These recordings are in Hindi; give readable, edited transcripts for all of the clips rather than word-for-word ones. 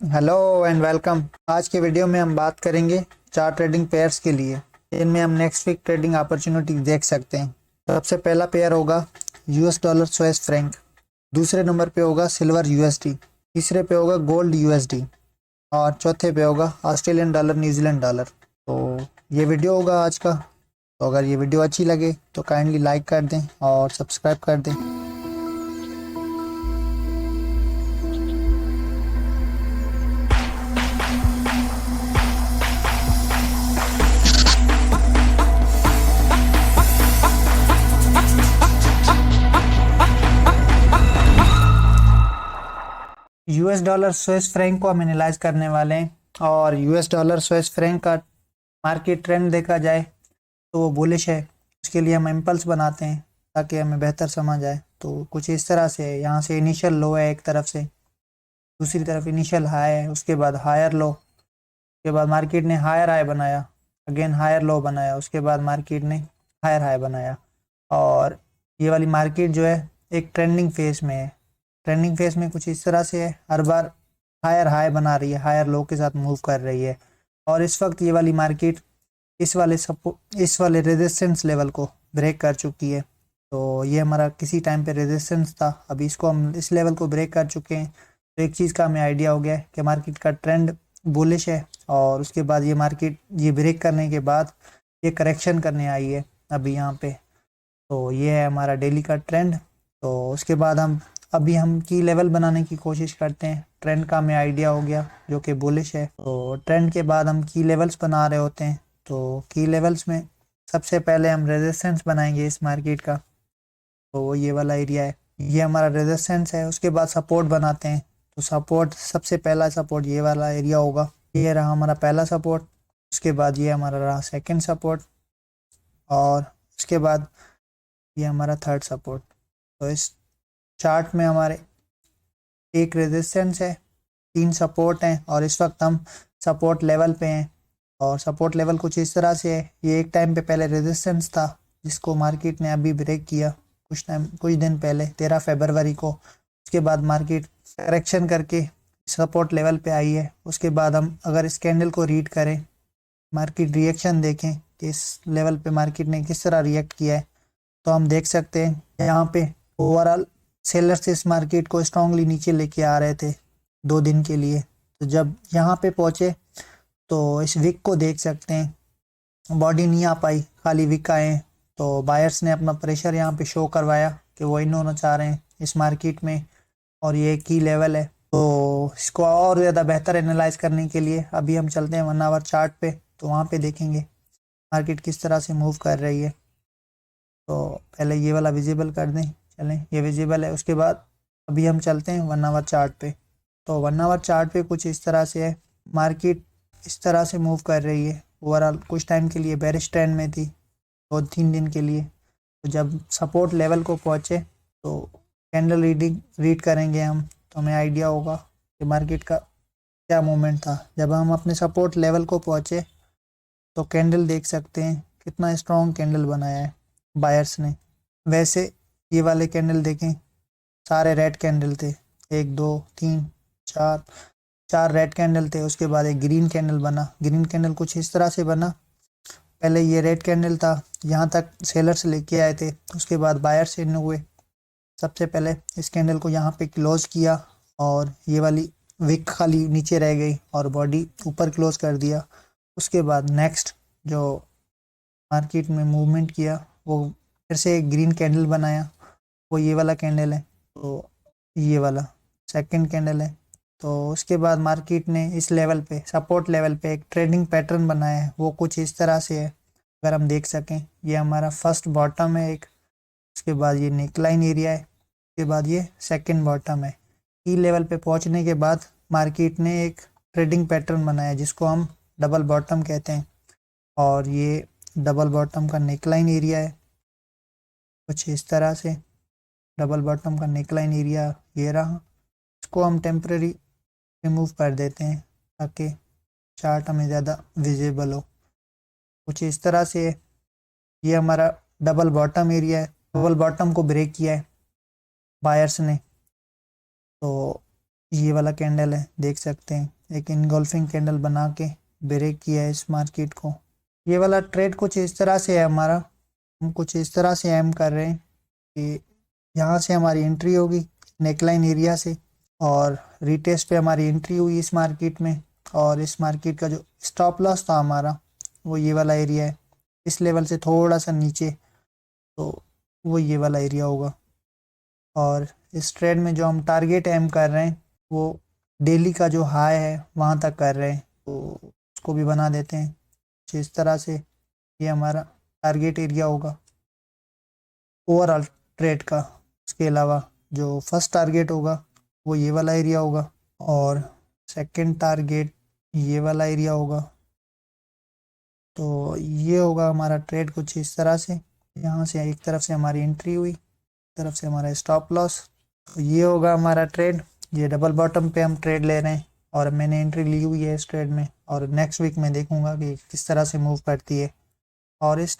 Hello and welcome. आज के वीडियो में हम बात करेंगे चार ट्रेडिंग पेयर्स के लिए, इनमें हम नेक्स्ट वीक ट्रेडिंग अपॉर्चुनिटी देख सकते हैं। सबसे पहला पेयर होगा यूएस डॉलर स्विस फ्रैंक, दूसरे नंबर पे होगा सिल्वर यूएसडी, तीसरे पे होगा गोल्ड यूएसडी और चौथे पे होगा ऑस्ट्रेलियन डॉलर न्यूजीलैंड डॉलर। तो ये वीडियो होगा आज का। तो अगर ये वीडियो अच्छी लगे तो काइंडली लाइक कर दें और सब्सक्राइब कर दें। यूएस डॉलर स्विस फ्रैंक को हम एनालाइज करने वाले हैं और यूएस डॉलर स्विस फ्रैंक का मार्केट ट्रेंड देखा जाए तो वो बुलिश है। उसके लिए हम इम्पल्स बनाते हैं ताकि हमें बेहतर समझ आए। तो कुछ इस तरह से है, यहाँ से इनिशियल लो है एक तरफ से, दूसरी तरफ इनिशियल हाई है, उसके बाद हायर लो, उसके बाद मार्केट ने हायर हाई बनाया, अगेन हायर लो बनाया, उसके बाद मार्केट ने हायर हाई बनाया। और ये वाली मार्केट जो है एक ट्रेंडिंग फेज में है। ट्रेंडिंग फेज में कुछ इस तरह से है, हर बार हायर हाई बना रही है, हायर लो के साथ मूव कर रही है। और इस वक्त ये वाली मार्केट इस वाले रेजिस्टेंस लेवल को ब्रेक कर चुकी है। तो ये हमारा किसी टाइम पे रेजिस्टेंस था, अभी इसको हम इस लेवल को ब्रेक कर चुके हैं। तो एक चीज़ का हमें आइडिया हो गया है कि मार्केट का ट्रेंड बुलिश है। और उसके बाद ये मार्केट ये ब्रेक करने के बाद ये करेक्शन करने आई है अभी यहाँ पे। तो ये है हमारा डेली का ट्रेंड। तो उसके बाद अभी हम की लेवल बनाने की कोशिश करते हैं। ट्रेंड का हमें आइडिया हो गया जो कि बुलिश है। तो ट्रेंड के बाद हम की लेवल्स बना रहे होते हैं। तो की लेवल्स में सबसे पहले हम रेजिस्टेंस बनाएंगे इस मार्केट का। तो वो ये वाला एरिया है, ये हमारा रेजिस्टेंस है। उसके बाद सपोर्ट बनाते हैं। तो सपोर्ट, सबसे पहला सपोर्ट ये वाला एरिया होगा, ये रहा हमारा पहला सपोर्ट। उसके बाद ये हमारा रहा सेकंड सपोर्ट और उसके बाद ये हमारा थर्ड सपोर्ट। तो इस चार्ट में हमारे एक रेजिस्टेंस है, तीन सपोर्ट हैं और इस वक्त हम सपोर्ट लेवल पे हैं। और सपोर्ट लेवल कुछ इस तरह से है, ये एक टाइम पे पहले रेजिस्टेंस था जिसको मार्केट ने अभी ब्रेक किया कुछ दिन पहले 13 फरवरी को। उसके बाद मार्केट करेक्शन करके सपोर्ट लेवल पे आई है। उसके बाद हम अगर इस कैंडल को रीड करें, मार्केट रिएक्शन देखें कि इस लेवल पे मार्केट ने किस तरह रिएक्ट किया है, तो हम देख सकते हैं यहाँ पे ओवरऑल सेलर्स इस मार्केट को स्ट्रांगली नीचे लेके आ रहे थे 2 दिन के लिए। तो जब यहाँ पे पहुँचे तो इस विक को देख सकते हैं, बॉडी नहीं आ पाई, खाली विक आए। तो बायर्स ने अपना प्रेशर यहाँ पे शो करवाया कि वो इन होना चाह रहे हैं इस मार्केट में और ये की लेवल है। तो इसको और ज़्यादा बेहतर एनालाइज करने के लिए अभी हम चलते हैं 1 आवर चार्ट पे। तो वहाँ पे देखेंगे मार्केट किस तरह से मूव कर रही है। तो पहले ये वाला विजिबल कर दें, चलें ये विजिबल है। उसके बाद अभी हम चलते हैं 1 आवर चार्ट पे। तो 1 आवर चार्ट पे कुछ इस तरह से है, मार्केट इस तरह से मूव कर रही है। ओवरऑल कुछ टाइम के लिए बेरिश ट्रेंड में थी, 2-3 दिन के लिए। तो जब सपोर्ट लेवल को पहुँचे तो कैंडल रीडिंग रीड करेंगे हम, तो हमें आइडिया होगा कि मार्केट का क्या मूवमेंट था। जब हम अपने सपोर्ट लेवल को पहुँचे तो कैंडल देख सकते हैं कितना स्ट्रॉन्ग कैंडल बनाया है बायर्स ने। वैसे ये वाले कैंडल देखें, सारे रेड कैंडल थे, 1 2 3 4 4 रेड कैंडल थे। उसके बाद एक ग्रीन कैंडल बना। ग्रीन कैंडल कुछ इस तरह से बना, पहले ये रेड कैंडल था, यहाँ तक सेलर्स लेके आए थे। उसके बाद बायर्स इन हुए, सबसे पहले इस कैंडल को यहाँ पे क्लोज किया और ये वाली विक खाली नीचे रह गई और बॉडी ऊपर क्लोज कर दिया। उसके बाद नेक्स्ट जो मार्केट में मूवमेंट किया वो फिर से एक ग्रीन कैंडल बनाया, वो ये वाला कैंडल है। तो ये वाला सेकंड कैंडल है। तो उसके बाद मार्केट ने इस लेवल पे, सपोर्ट लेवल पे एक ट्रेडिंग पैटर्न बनाया है, वो कुछ इस तरह से है। अगर हम देख सकें, ये हमारा फर्स्ट बॉटम है एक, उसके बाद ये नेकलाइन एरिया है, उसके बाद ये सेकंड बॉटम है। की लेवल पे पहुंचने के बाद मार्केट ने एक ट्रेडिंग पैटर्न बनाया जिसको हम डबल बॉटम कहते हैं। और ये डबल बॉटम का नेकलाइन एरिया है कुछ इस तरह से। डबल बॉटम का नेकलाइन एरिया ये रहा। इसको हम टेम्परेरी रिमूव कर देते हैं ताकि चार्ट हमें ज़्यादा विजिबल हो। कुछ इस तरह से ये हमारा डबल बॉटम एरिया है। डबल बॉटम को ब्रेक किया है बायर्स ने। तो ये वाला कैंडल है, देख सकते हैं एक इनगोल्फिंग कैंडल बना के ब्रेक किया है इस मार्केट को। ये वाला ट्रेड कुछ इस तरह से है हमारा, हम कुछ इस तरह से एम कर रहे हैं कि यहाँ से हमारी एंट्री होगी नेकलाइन एरिया से, और रिटेस्ट पे हमारी एंट्री हुई इस मार्केट में, और इस मार्केट का जो स्टॉप लॉस था हमारा वो ये वाला एरिया है, इस लेवल से थोड़ा सा नीचे, तो वो ये वाला एरिया होगा। और इस ट्रेड में जो हम टारगेट एम कर रहे हैं वो डेली का जो हाई है वहाँ तक कर रहे हैं, तो उसको भी बना देते हैं कुछ इस तरह से। ये हमारा टारगेट एरिया होगा ओवरऑल ट्रेड का। उसके अलावा जो फर्स्ट टारगेट होगा वो ये वाला एरिया होगा, और सेकंड टारगेट ये वाला एरिया होगा। तो ये होगा हमारा ट्रेड कुछ इस तरह से। यहाँ से एक तरफ से हमारी एंट्री हुई, तरफ से हमारा स्टॉप लॉस, तो ये होगा हमारा ट्रेड। ये डबल बॉटम पे हम ट्रेड ले रहे हैं और मैंने एंट्री ली हुई है इस ट्रेड में, और नेक्स्ट वीक में देखूंगा कि किस तरह से मूव करती है। और इस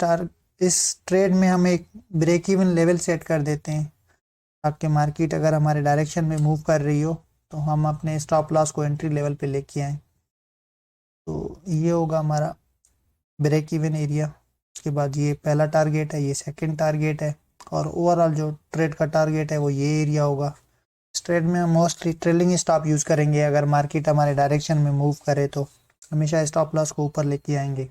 ट्रेड में हम एक ब्रेक इवन लेवल सेट कर देते हैं ताकि मार्केट अगर हमारे डायरेक्शन में मूव कर रही हो तो हम अपने स्टॉप लॉस को एंट्री लेवल पे लेके आएँ। तो ये होगा हमारा ब्रेक इवन एरिया। उसके बाद ये पहला टारगेट है, ये सेकंड टारगेट है, और ओवरऑल जो ट्रेड का टारगेट है वो ये एरिया होगा। इस ट्रेड में हम मोस्टली ट्रेलिंग स्टॉप यूज़ करेंगे, अगर मार्केट हमारे डायरेक्शन में मूव करे तो हमेशा स्टॉप लॉस को ऊपर लेके आएंगे।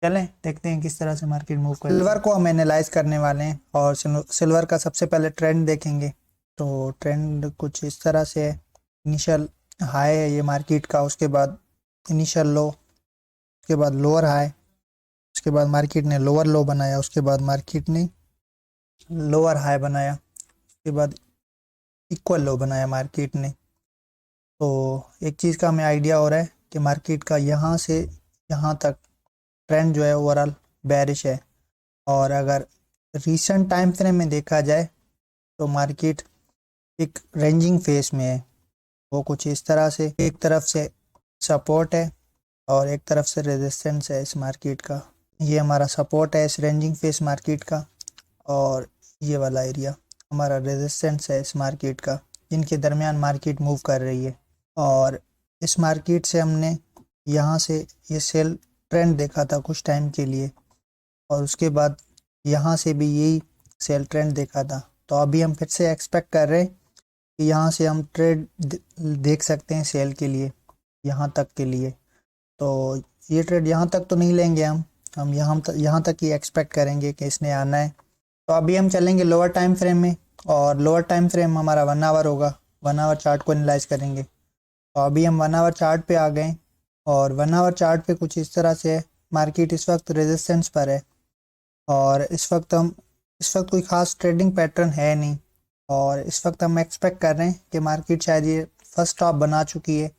चलें देखते हैं किस तरह से मार्केट मूव करे। सिल्वर को हम एनालाइज करने वाले हैं और सिल्वर का सबसे पहले ट्रेंड देखेंगे। तो ट्रेंड कुछ इस तरह से है, इनिशियल हाई है ये मार्केट का, उसके बाद इनिशियल लो, उसके बाद लोअर हाई, उसके बाद मार्केट ने लोअर लो बनाया, उसके बाद मार्केट ने लोअर हाई बनाया, उसके बाद इक्वल लो बनाया मार्केट ने। तो एक चीज़ का हमें आइडिया हो रहा है कि मार्केट का यहाँ से यहाँ तक ट्रेंड जो है ओवरऑल बेरिश है। और अगर रीसेंट टाइम फ्रेम में देखा जाए तो मार्केट एक रेंजिंग फेस में है, वो कुछ इस तरह से, एक तरफ से सपोर्ट है और एक तरफ से रेजिस्टेंस है इस मार्केट का। ये हमारा सपोर्ट है इस रेंजिंग फेस मार्केट का, और ये वाला एरिया हमारा रेजिस्टेंस है इस मार्केट का, जिनके दरमियान मार्केट मूव कर रही है। और इस मार्केट से हमने यहाँ से ये सेल ट्रेंड देखा था कुछ टाइम के लिए, और उसके बाद यहाँ से भी यही सेल ट्रेंड देखा था। तो अभी हम फिर से एक्सपेक्ट कर रहे हैं कि यहाँ से हम ट्रेड देख सकते हैं सेल के लिए, यहाँ तक के लिए। तो ये ट्रेड यहाँ तक तो नहीं लेंगे हम यहाँ तक ही एक्सपेक्ट करेंगे कि इसने आना है। तो अभी हम चलेंगे लोअर टाइम फ्रेम में, और लोअर टाइम फ्रेम हमारा 1 आवर होगा। 1 आवर चार्ट को एनालाइज करेंगे। तो अभी हम 1 आवर चार्ट पे आ गए, और 1 आवर चार्ट पे कुछ इस तरह से है। मार्केट इस वक्त रेजिस्टेंस पर है, और इस वक्त कोई ख़ास ट्रेडिंग पैटर्न है नहीं, और इस वक्त हम एक्सपेक्ट कर रहे हैं कि मार्केट शायद ये फर्स्ट टॉप बना चुकी है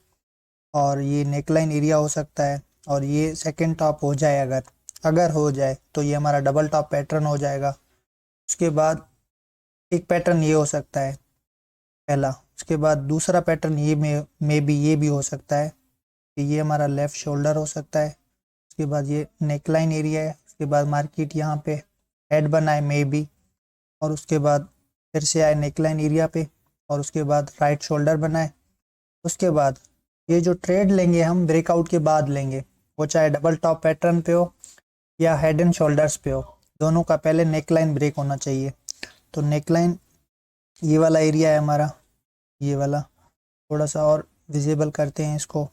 और ये नेकलाइन एरिया हो सकता है, और ये सेकंड टॉप हो जाए। अगर हो जाए तो ये हमारा डबल टॉप पैटर्न हो जाएगा। उसके बाद एक पैटर्न ये हो सकता है पहला, उसके बाद दूसरा पैटर्न ये में भी ये भी हो सकता है कि ये हमारा लेफ़्ट शोल्डर हो सकता है। उसके बाद ये नेकलाइन एरिया है, उसके बाद मार्केट यहाँ पे हेड बनाए मे बी, और उसके बाद फिर से आए नेकलाइन एरिया पे, और उसके बाद राइट शोल्डर बनाए। उसके बाद ये जो ट्रेड लेंगे हम ब्रेकआउट के बाद लेंगे, वो चाहे डबल टॉप पैटर्न पे हो या हेड एंड शोल्डर्स पे हो, दोनों का पहले नेकलाइन ब्रेक होना चाहिए। तो नेकलाइन ये वाला एरिया है हमारा, ये वाला थोड़ा सा और विजिबल करते हैं इसको।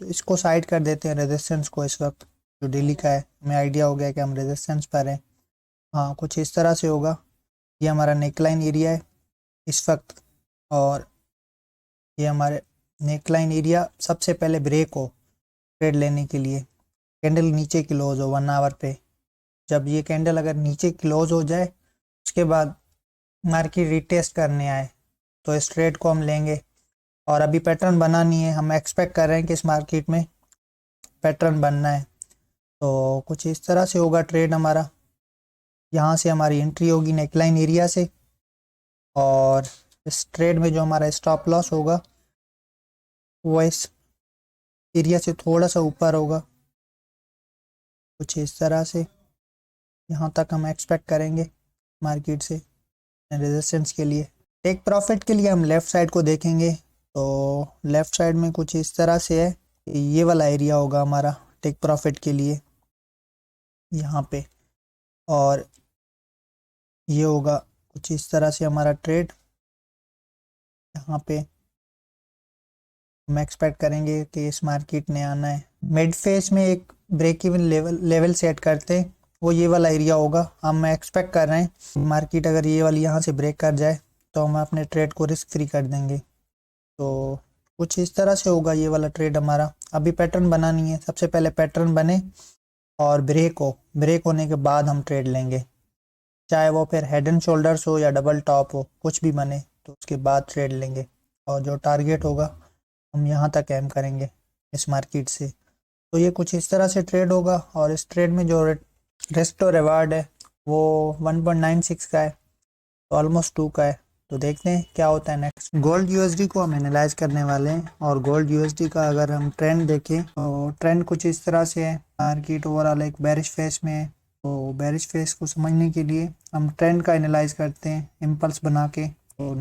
तो इसको साइड कर देते हैं रेजिस्टेंस को। इस वक्त जो डेली का है हमें आइडिया हो गया कि हम रेजिस्टेंस पर हैं। हाँ, कुछ इस तरह से होगा। ये हमारा नेकलाइन एरिया है इस वक्त, और ये हमारे नेकलाइन एरिया सबसे पहले ब्रेक हो ट्रेड लेने के लिए, कैंडल नीचे क्लोज हो 1 आवर पे। जब ये कैंडल अगर नीचे क्लोज हो जाए उसके बाद मार्केट रिटेस्ट करने आए तो इस ट्रेड को हम लेंगे। और अभी पैटर्न बना नहीं है, हम एक्सपेक्ट कर रहे हैं कि इस मार्केट में पैटर्न बनना है। तो कुछ इस तरह से होगा ट्रेड हमारा। यहाँ से हमारी एंट्री होगी नेकलाइन एरिया से, और इस ट्रेड में जो हमारा स्टॉप लॉस होगा वो इस एरिया से थोड़ा सा ऊपर होगा, कुछ इस तरह से। यहाँ तक हम एक्सपेक्ट करेंगे मार्केट से रेजिस्टेंस के लिए। टेक प्रॉफिट के लिए हम लेफ़्ट साइड को देखेंगे तो लेफ़्ट साइड में कुछ इस तरह से है, ये वाला एरिया होगा हमारा टेक प्रॉफिट के लिए यहाँ पे, और ये होगा कुछ इस तरह से हमारा ट्रेड। यहाँ पे हम एक्सपेक्ट करेंगे कि इस मार्केट ने आना है। मिड फेस में एक ब्रेक इवन लेवल सेट करते हैं, वो ये वाला एरिया होगा। हम एक्सपेक्ट कर रहे हैं मार्केट अगर ये वाली यहाँ से ब्रेक कर जाए तो हम अपने ट्रेड को रिस्क फ्री कर देंगे। तो कुछ इस तरह से होगा ये वाला ट्रेड हमारा। अभी पैटर्न बनानी है, सबसे पहले पैटर्न बने और ब्रेक होने के बाद हम ट्रेड लेंगे, चाहे वो फिर हेड एंड शोल्डर्स हो या डबल टॉप हो, कुछ भी बने तो उसके बाद ट्रेड लेंगे। और जो टारगेट होगा हम यहाँ तक एम करेंगे इस मार्केट से। तो ये कुछ इस तरह से ट्रेड होगा, और इस ट्रेड में जो रिस्क और रिवार्ड है वो 1.96 का है, तो ऑलमोस्ट 2 का है। तो देखते हैं क्या होता है नेक्स्ट। गोल्ड यूएसडी को हम एनालाइज करने वाले हैं, और गोल्ड यूएसडी का अगर हम ट्रेंड देखें तो ट्रेंड कुछ इस तरह से है। मार्केट ओवरऑल एक बेरिश फेस में है, तो बेरिश फेस को समझने के लिए हम ट्रेंड का एनालाइज करते हैं इम्पल्स बना के। तो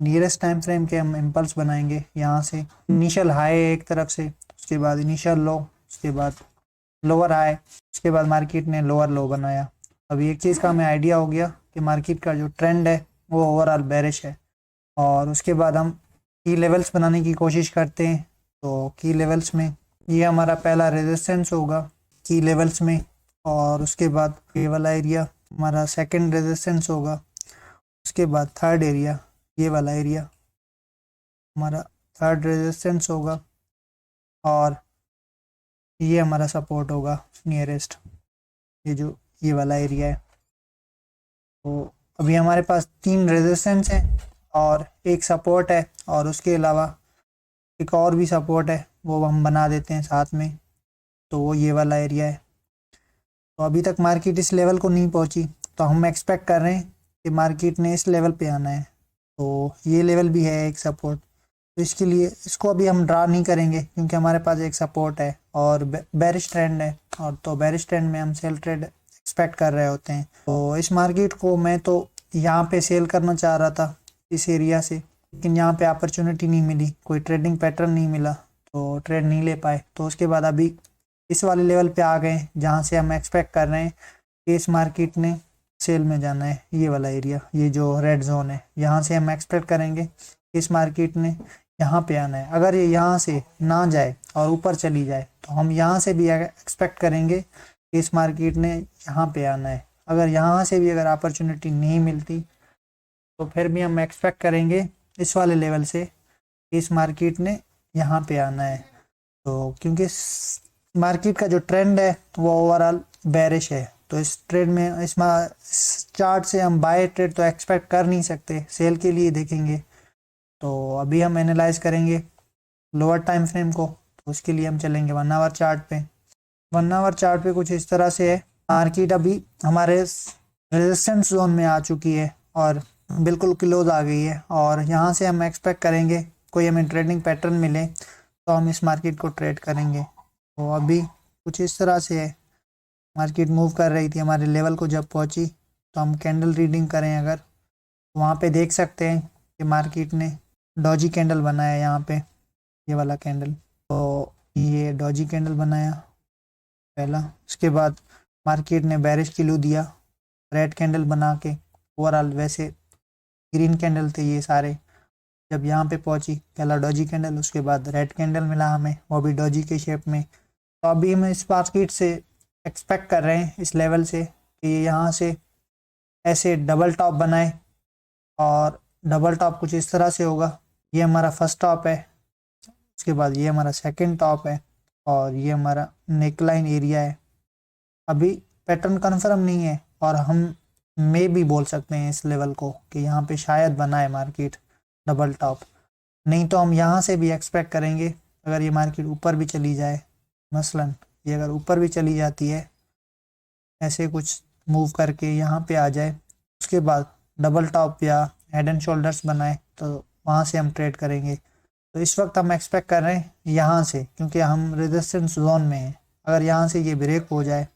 नियरेस्ट टाइम फ्रेम के हम इम्पल्स बनाएंगे। यहाँ से इनिशियल हाई एक तरफ से, उसके बाद इनिशियल लो, उसके बाद लोअर हाई, उसके बाद मार्केट ने लोअर लो बनाया। अभी एक चीज़ का हमें आइडिया हो गया कि मार्केट का जो ट्रेंड है वो ओवरऑल बेरिश है। और उसके बाद हम की लेवल्स बनाने की कोशिश करते हैं। तो की लेवल्स में ये हमारा पहला रेजिस्टेंस होगा की लेवल्स में, और उसके बाद ये वाला एरिया हमारा सेकंड रेजिस्टेंस होगा। उसके बाद थर्ड एरिया, ये वाला एरिया हमारा थर्ड रेजिस्टेंस होगा, और ये हमारा सपोर्ट होगा नियरेस्ट, ये वाला एरिया है। तो अभी हमारे पास 3 रेजिस्टेंस है और एक सपोर्ट है, और उसके अलावा एक और भी सपोर्ट है, वो हम बना देते हैं साथ में। तो वो ये वाला एरिया है। तो अभी तक मार्केट इस लेवल को नहीं पहुंची, तो हम एक्सपेक्ट कर रहे हैं कि मार्केट ने इस लेवल पे आना है। तो ये लेवल भी है एक सपोर्ट, तो इसके लिए इसको अभी हम ड्रा नहीं करेंगे क्योंकि हमारे पास एक सपोर्ट है और बेरिश ट्रेंड है, और तो बेरिश ट्रेंड में हम सेल ट्रेड एक्सपेक्ट कर रहे होते हैं। तो इस मार्केट को मैं तो यहाँ पे सेल करना चाह रहा था इस एरिया से, लेकिन यहाँ पे अपॉर्चुनिटी नहीं मिली, कोई ट्रेडिंग पैटर्न नहीं मिला, तो ट्रेड नहीं ले पाए। तो उसके बाद अभी इस वाले लेवल पे आ गए जहाँ से हम एक्सपेक्ट कर रहे हैं कि इस मार्केट ने सेल में जाना है। ये वाला एरिया, ये जो रेड जोन है, यहाँ से हम एक्सपेक्ट करेंगे कि इस मार्केट ने यहाँ पे आना है। अगर ये यहाँ से ना जाए और ऊपर चली जाए तो हम यहाँ से भी एक्सपेक्ट करेंगे कि इस मार्केट ने यहाँ पे आना है। अगर यहाँ से भी अगर अपॉर्चुनिटी नहीं मिलती तो फिर भी हम एक्सपेक्ट करेंगे इस वाले लेवल से कि इस मार्केट ने यहाँ पे आना है। तो क्योंकि मार्केट का जो ट्रेंड है वो ओवरऑल बेरिश है, तो इस ट्रेड में इस चार्ट से हम बाय ट्रेड तो एक्सपेक्ट कर नहीं सकते, सेल के लिए देखेंगे। तो अभी हम एनालाइज करेंगे लोअर टाइम फ्रेम को, तो उसके लिए हम चलेंगे 1 आवर चार्ट पे। 1 आवर चार्ट पे कुछ इस तरह से है। मार्केट अभी हमारे रेजिस्टेंस जोन में आ चुकी है और बिल्कुल क्लोज आ गई है, और यहाँ से हम एक्सपेक्ट करेंगे कोई हमें ट्रेडिंग पैटर्न मिले तो हम इस मार्केट को ट्रेड करेंगे। तो अभी कुछ इस तरह से है, मार्केट मूव कर रही थी, हमारे लेवल को जब पहुंची तो हम कैंडल रीडिंग करें अगर, वहाँ पे देख सकते हैं कि मार्केट ने डॉजी कैंडल बनाया यहाँ पे, ये वाला कैंडल। तो ये डॉजी कैंडल बनाया पहला, उसके बाद मार्केट ने बेरिश क्लू दिया, रेड कैंडल बना के। ओवरऑल वैसे ग्रीन कैंडल थे ये सारे। जब यहाँ पे पहुंची पहला डॉजी कैंडल, उसके बाद रेड कैंडल मिला हमें, वो भी डॉजी के शेप में। तो अभी हम इस मार्केट से एक्सपेक्ट कर रहे हैं इस लेवल से कि यहाँ से ऐसे डबल टॉप बनाए, और डबल टॉप कुछ इस तरह से होगा। ये हमारा फर्स्ट टॉप है, उसके बाद ये हमारा सेकंड टॉप है, और ये हमारा नेकलाइन एरिया है। अभी पैटर्न कन्फर्म नहीं है, और हम मे भी बोल सकते हैं इस लेवल को कि यहाँ पे शायद बनाए मार्केट डबल टॉप। नहीं तो हम यहाँ से भी एक्सपेक्ट करेंगे अगर ये मार्केट ऊपर भी चली जाए, मसलन ये अगर ऊपर भी चली जाती है ऐसे कुछ मूव करके यहाँ पे आ जाए, उसके बाद डबल टॉप या हेड एंड शोल्डर्स बनाए, तो वहाँ से हम ट्रेड करेंगे। तो इस वक्त हम एक्सपेक्ट कर रहे हैं यहाँ से, क्योंकि हम रेजिस्टेंस जोन में हैं। अगर यहाँ से ये ब्रेक हो जाए,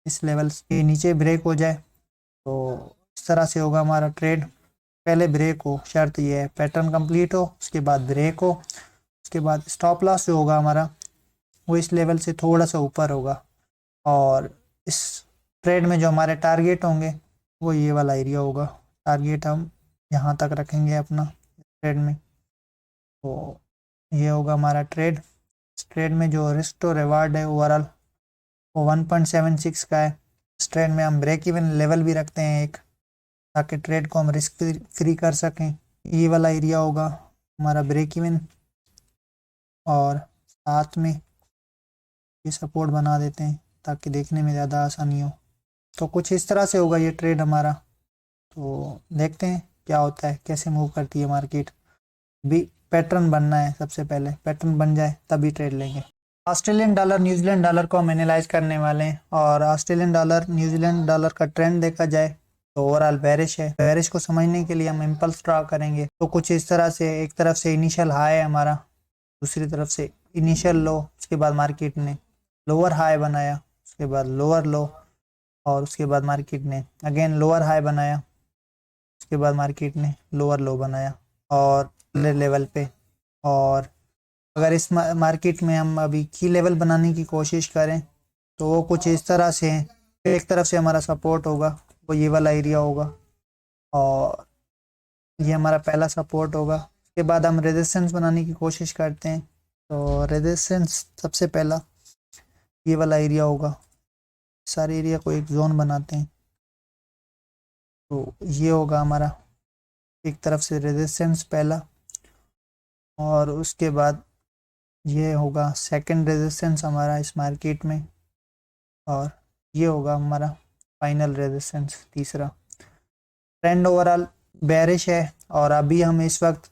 इस लेवल के नीचे ब्रेक हो जाए, तो इस तरह से होगा हमारा ट्रेड। पहले ब्रेक हो, शर्त ये है पैटर्न कंप्लीट हो, उसके बाद ब्रेक हो, उसके बाद स्टॉप लॉस जो होगा हमारा वो इस लेवल से थोड़ा सा ऊपर होगा, और इस ट्रेड में जो हमारे टारगेट होंगे वो ये वाला एरिया होगा। टारगेट हम यहाँ तक रखेंगे अपना ट्रेड में। तो ये होगा हमारा ट्रेड। इस ट्रेड में जो रिस्क टू रिवार्ड है ओवरऑल वो 1.76 का है। इस ट्रेड में हम ब्रेक इवन लेवल भी रखते हैं एक, ताकि ट्रेड को हम रिस्क फ्री कर सकें। ये वाला एरिया होगा हमारा ब्रेक इवन, और साथ में ये सपोर्ट बना देते हैं ताकि देखने में ज़्यादा आसानी हो। तो कुछ इस तरह से होगा ये ट्रेड हमारा। तो देखते हैं क्या होता है, कैसे मूव करती है मार्केट। भी पैटर्न बनना है, सबसे पहले पैटर्न बन जाए तभी ट्रेड लेंगे। ऑस्ट्रेलियन डॉलर न्यूजीलैंड डॉलर को हम एनालाइज करने वाले हैं, और ऑस्ट्रेलियन डॉलर न्यूजीलैंड डॉलर का ट्रेंड देखा जाए तो ओवरऑल बेरिश है। बेरिश को समझने के लिए हम इम्पल्स ड्रा करेंगे। तो कुछ इस तरह से, एक तरफ से इनिशियल हाई है हमारा, दूसरी तरफ से इनिशियल लो, उसके बाद मार्केट ने लोअर हाई बनाया, उसके बाद लोअर लो, और उसके बाद मार्केट ने अगेन लोअर हाई बनाया, उसके बाद मार्केट ने लोअर लो बनाया और लेवल पे। और अगर इस मार्केट में हम अभी की लेवल बनाने की कोशिश करें तो वो कुछ इस तरह से है। एक तरफ से हमारा सपोर्ट होगा, वो ये वाला एरिया होगा, और ये हमारा पहला सपोर्ट होगा। उसके बाद हम रेजिस्टेंस बनाने की कोशिश करते हैं। तो रेजिस्टेंस सबसे पहला ये वाला एरिया होगा। सारे एरिया को एक जोन बनाते हैं। तो ये होगा हमारा एक तरफ से रेजिस्टेंस पहला, और उसके बाद ये होगा सेकंड रेजिस्टेंस हमारा इस मार्केट में, और ये होगा हमारा फाइनल रेजिस्टेंस तीसरा। ट्रेंड ओवरऑल बेरिश है, और अभी हम इस वक्त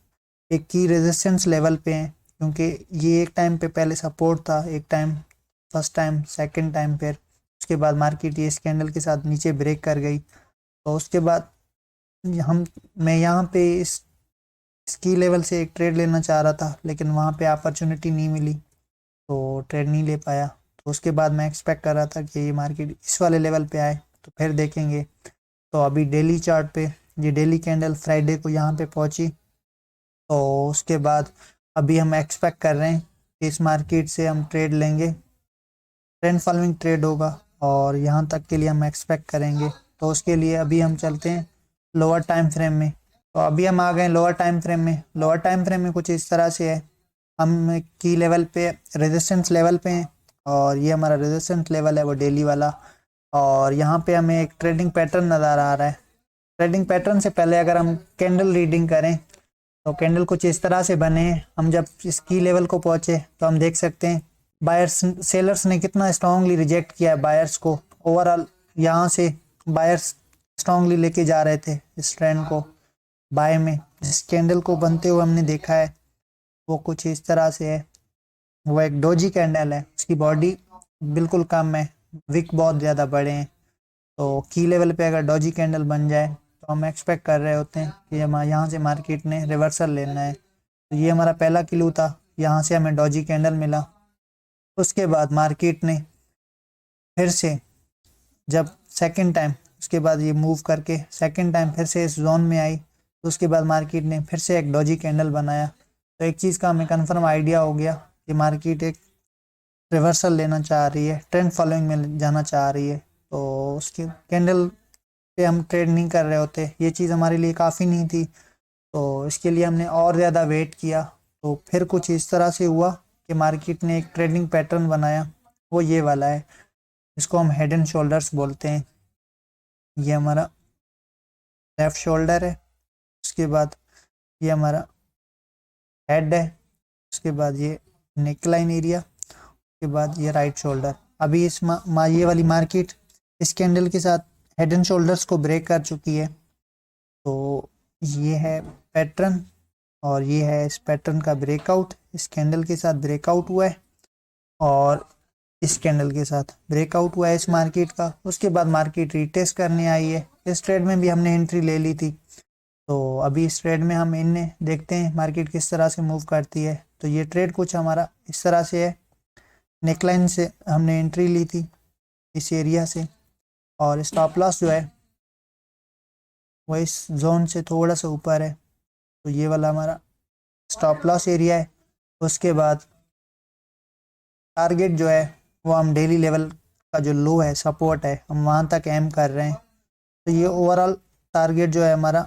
एक की रेजिस्टेंस लेवल पे हैं, क्योंकि ये एक टाइम पे पहले सपोर्ट था, एक time first time, second time, फिर उसके बाद मार्केट ये इस कैंडल के साथ नीचे ब्रेक कर गई। तो उसके बाद मैं यहाँ पे इस की लेवल से एक ट्रेड लेना चाह रहा था, लेकिन वहाँ पे अपॉर्चुनिटी नहीं मिली, तो ट्रेड नहीं ले पाया। तो उसके बाद मैं एक्सपेक्ट कर रहा था कि ये मार्केट इस वाले लेवल पे आए तो फिर देखेंगे। तो अभी डेली चार्ट पे ये डेली कैंडल फ्राइडे को यहाँ पे पहुँची, तो उसके बाद अभी हम एक्सपेक्ट कर रहे हैं कि इस मार्केट से हम ट्रेड लेंगे, ट्रेंड फॉलोइंग ट्रेड होगा, और यहाँ तक के लिए हम एक्सपेक्ट करेंगे। तो उसके लिए अभी हम चलते हैं लोअर टाइम फ्रेम में। तो अभी हम आ गए लोअर टाइम फ्रेम में। लोअर टाइम फ्रेम में कुछ इस तरह से है, हम की लेवल पे रेजिस्टेंस लेवल पे हैं, और ये हमारा रेजिस्टेंस लेवल है वो डेली वाला, और यहाँ पे हमें एक ट्रेडिंग पैटर्न नज़र आ रहा है। ट्रेडिंग पैटर्न से पहले अगर हम कैंडल रीडिंग करें तो कैंडल कुछ इस तरह से बने। हम जब इस की लेवल को पहुंचे तो हम देख सकते हैं बायर्स सेलर्स ने कितना स्ट्रांगली रिजेक्ट किया है बायर्स को। ओवरऑल यहाँ से बायर्स स्ट्रांगली लेके जा रहे थे इस ट्रेंड को बाय में। जिस कैंडल को बनते हुए हमने देखा है वो कुछ इस तरह से है। वो एक डोजी कैंडल है, उसकी बॉडी बिल्कुल कम है, विक बहुत ज़्यादा बड़े हैं। तो की लेवल पे अगर डोजी कैंडल बन जाए तो हम एक्सपेक्ट कर रहे होते हैं कि यहाँ से मार्केट ने रिवर्सल लेना है। तो ये हमारा पहला क्लू था, यहाँ से हमें डोजी कैंडल मिला। उसके बाद मार्केट ने फिर से जब सेकंड टाइम उसके बाद ये मूव करके सेकंड टाइम फिर से इस जोन में आई, तो उसके बाद मार्केट ने फिर से एक डोजी कैंडल बनाया। तो एक चीज़ का हमें कंफर्म आइडिया हो गया कि मार्केट एक रिवर्सल लेना चाह रही है, ट्रेंड फॉलोइंग में जाना चाह रही है। तो उसकी कैंडल पे हम ट्रेड नहीं कर रहे होते, ये चीज़ हमारे लिए काफ़ी नहीं थी। तो इसके लिए हमने और ज़्यादा वेट किया। तो फिर कुछ इस तरह से हुआ कि मार्केट ने एक ट्रेडिंग पैटर्न बनाया, वो ये वाला है, इसको हम हेड एंड शोल्डर्स बोलते हैं। ये हमारा लेफ्ट शोल्डर है, उसके बाद ये हमारा हेड है, उसके बाद ये नेक लाइन एरिया, उसके बाद ये राइट शोल्डर। अभी इस ये वाली मार्केट इस कैंडल के साथ हेड एंड शोल्डर्स को ब्रेक कर चुकी है। तो ये है पैटर्न, और ये है इस पैटर्न का ब्रेकआउट। इस कैंडल के साथ ब्रेकआउट हुआ है, और इस कैंडल के साथ ब्रेकआउट हुआ है इस मार्केट का। उसके बाद मार्केट रीटेस्ट करने आई है। इस ट्रेड में भी हमने एंट्री ले ली थी। तो अभी इस ट्रेड में हम इन्हें देखते हैं मार्केट किस तरह से मूव करती है। तो ये ट्रेड कुछ हमारा इस तरह से है, नेकलाइन से हमने एंट्री ली थी इस एरिया से, और स्टॉप लॉस जो है वो इस जोन से थोड़ा सा ऊपर है, तो ये वाला हमारा स्टॉप लॉस एरिया है। उसके बाद टारगेट जो है वो हम डेली लेवल का जो लो है, सपोर्ट है, हम वहाँ तक एम कर रहे हैं। तो ये ओवरऑल टारगेट जो है हमारा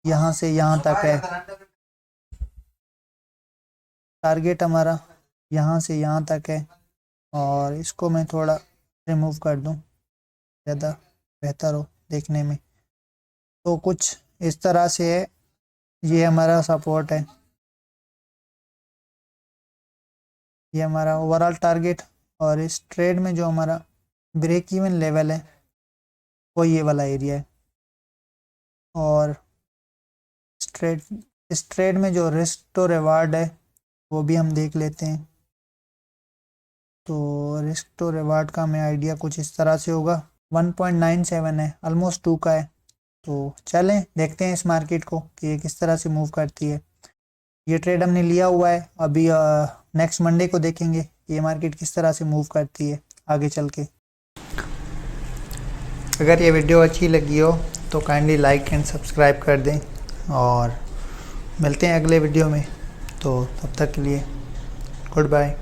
यहाँ से यहाँ तक है। टारगेट हमारा यहाँ से यहाँ तक है, और इसको मैं थोड़ा रिमूव कर दूँ ज़्यादा बेहतर हो देखने में। तो कुछ इस तरह से है, ये हमारा सपोर्ट है, ये हमारा ओवरऑल टारगेट। और इस ट्रेड में जो हमारा ब्रेक इवन लेवल है वो ये वाला एरिया है। और इस ट्रेड में जो रिस्क टू रिवार्ड है वो भी हम देख लेते हैं। तो रिस्क टू रिवार्ड का हमें आइडिया कुछ इस तरह से होगा, 1.97 है, ऑलमोस्ट 2 का है। तो चलें देखते हैं इस मार्केट को कि ये किस तरह से मूव करती है। ये ट्रेड हमने लिया हुआ है, अभी नेक्स्ट मंडे को देखेंगे ये मार्केट किस तरह से मूव करती है आगे चल के। अगर ये वीडियो अच्छी लगी हो तो काइंडली लाइक एंड सब्सक्राइब कर दें, और मिलते हैं अगले वीडियो में। तो तब तक के लिए गुड बाय।